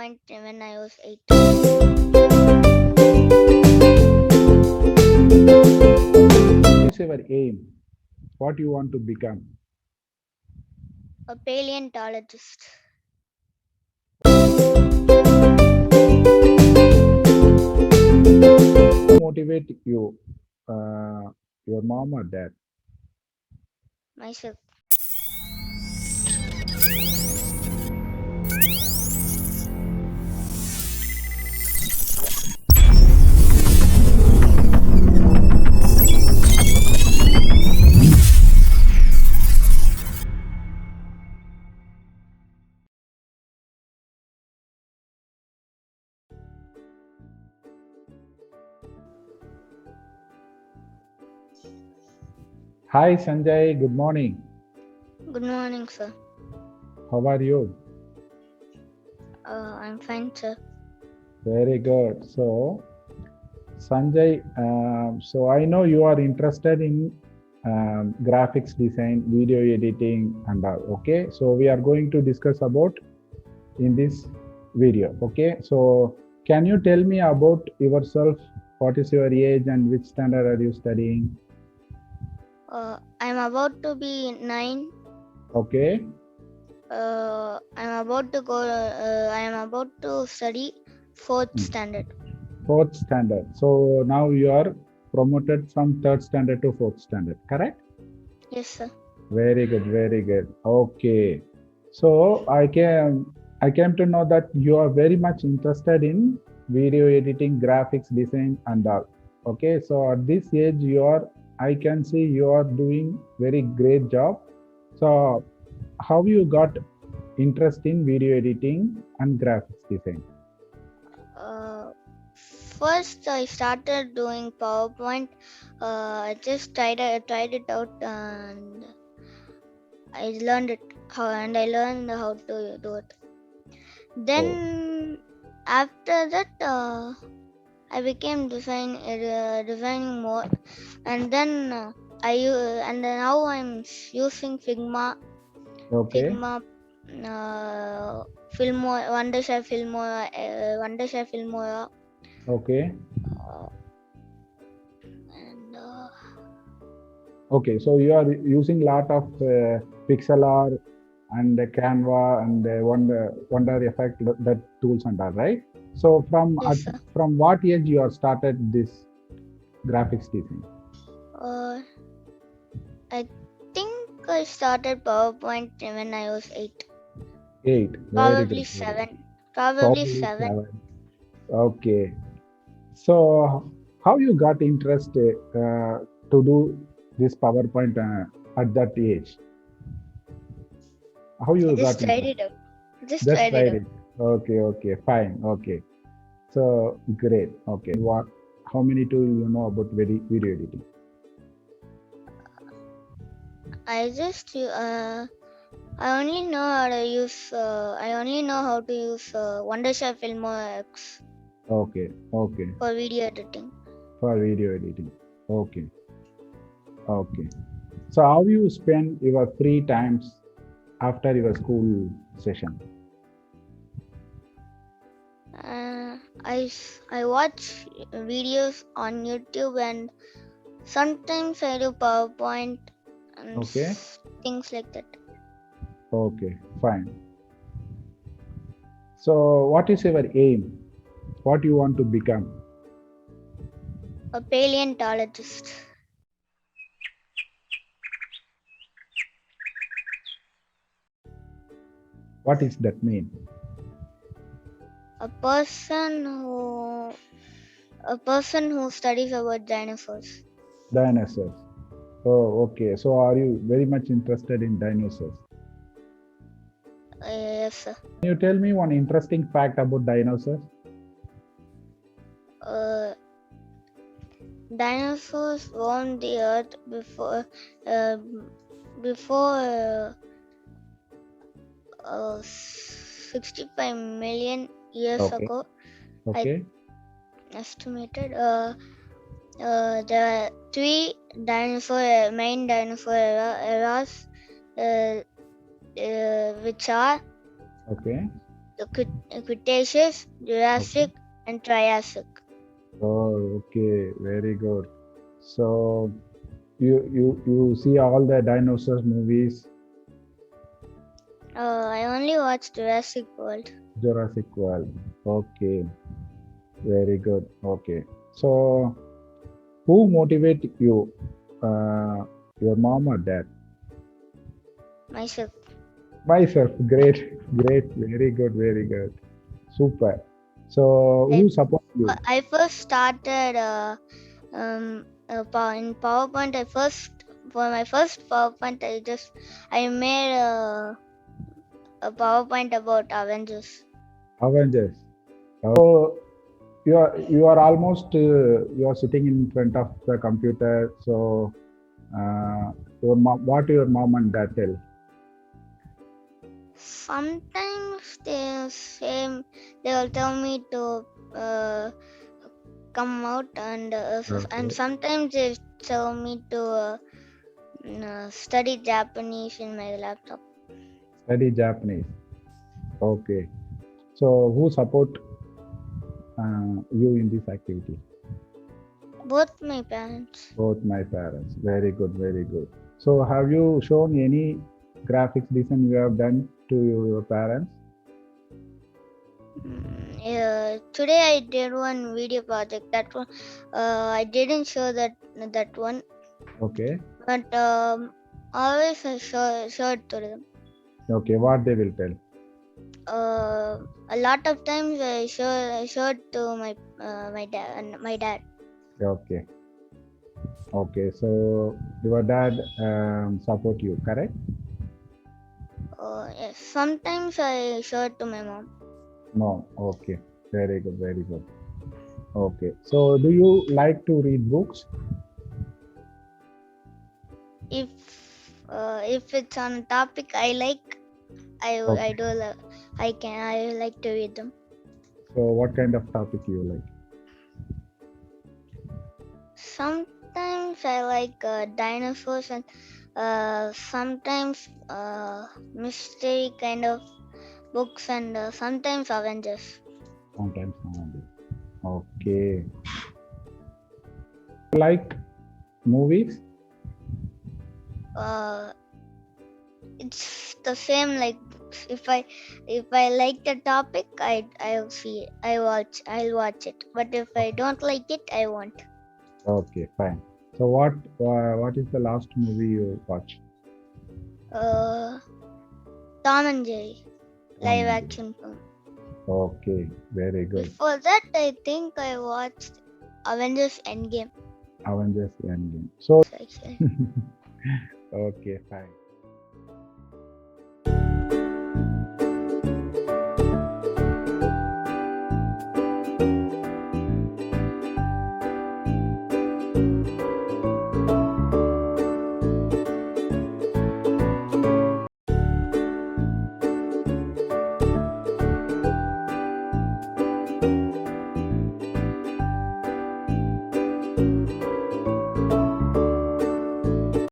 PowerPoint when I was 8. What is your aim? What you want to become? A paleontologist. Motivate you, your mom or dad? Myself. Hi Sanjay, good morning. Good morning, sir. How are you? I'm fine, sir. Very good. So, Sanjay, so I know you are interested in graphics design, video editing, and all. Okay, so we are going to discuss about in this video. Okay, so can you tell me about yourself? What is your age and which standard are you studying? I'm about to be 9. Okay, I'm about to go. I am about to study 4th standard. fourth standard. So now you are promoted from third standard to fourth standard, correct? Yes, sir. Very good, very good. Okay. So I came to know that you are very much interested in video editing, graphics design and all. Okay. So at this age I can see you are doing very great job. So how you got interest in video editing and graphics design? First, I started doing PowerPoint. I just tried it out, and I learned how to do it. Then after that, I became designing more, and then now I'm using Figma, Okay. Filmora, Wondershare Filmora, Okay. and Okay. So you are using lot of pixel art and the Canva and the Wonder Effect that tools and all, right? So yes, sir. from what age you have started this graphics design? I think I started PowerPoint when I was 8. 8. Very Probably good. Very good. 7. Probably Probably 7. 7. Okay. So how you got interest to do this PowerPoint at that age? How I you just got tried interest? it out. Just Just tried it tried out. it. Okay. Okay. Fine. Okay. So great. Okay. What? How many tools you know about video editing? I only know how to use. I only know how to use Wondershare Filmora X Okay. Okay. for video editing. For video editing. Okay. Okay. So how you spend your free times after your school session? I watch videos on YouTube, and sometimes I do PowerPoint and Okay. things like that. Okay. Fine. So what is your aim? What you want to become? A paleontologist. What is that mean? A person who studies about dinosaurs. Dinosaurs. Oh, okay. So are you very much interested in dinosaurs? Yes, sir. Can you tell me one interesting fact about dinosaurs? Dinosaurs roamed the earth before 65 million years Okay. ago. Okay. I estimated. There are 3 main dinosaur eras, which are Okay. Cretaceous, Jurassic, and Triassic. Oh, okay, very good. So you see all the dinosaurs movies, I only watched Jurassic World. Jurassic World. Okay, very good. Okay, so who motivate you? Your mom or dad? Myself. Myself. Great, great, very good, very good. Super. So I, who support you? I first started in PowerPoint. For my first PowerPoint, I made a PowerPoint about Avengers. Avengers. So you are almost you are sitting in front of the computer. So your mom, what your mom and dad tell? Sometimes they will tell me to come out, and Okay. sometimes they tell me to study Japanese in my laptop. Study Japanese. Okay. So who support you in this activity? Both my parents. Both my parents. Very good, very good. So have you shown any graphics design you have done to your parents? Today I did one video project. That one I didn't show that one, Okay. but always I show it to them. Okay. What they will tell? A lot of times I show it to my dad. Okay. Okay. So your dad support you, correct? Yes. Sometimes I show it to my mom. No. Okay. Very good. Very good. Okay. So do you like to read books? If it's on a topic I like, Okay. I like to read them. So what kind of topic you like? Sometimes I like dinosaurs, and sometimes mystery kind of books, and sometimes Avengers. Sometimes nowadays. Okay. Like movies? Uh, it's the same like books. If I like the topic, I'll watch it. But if I don't like it, I won't. Okay, fine. So what is the last movie you watched? Uh, Tom and Jerry Tom live and Jerry. action film. Okay, very good. Before that, I think I watched Avengers Endgame. Avengers Endgame. So Actually. okay, fine.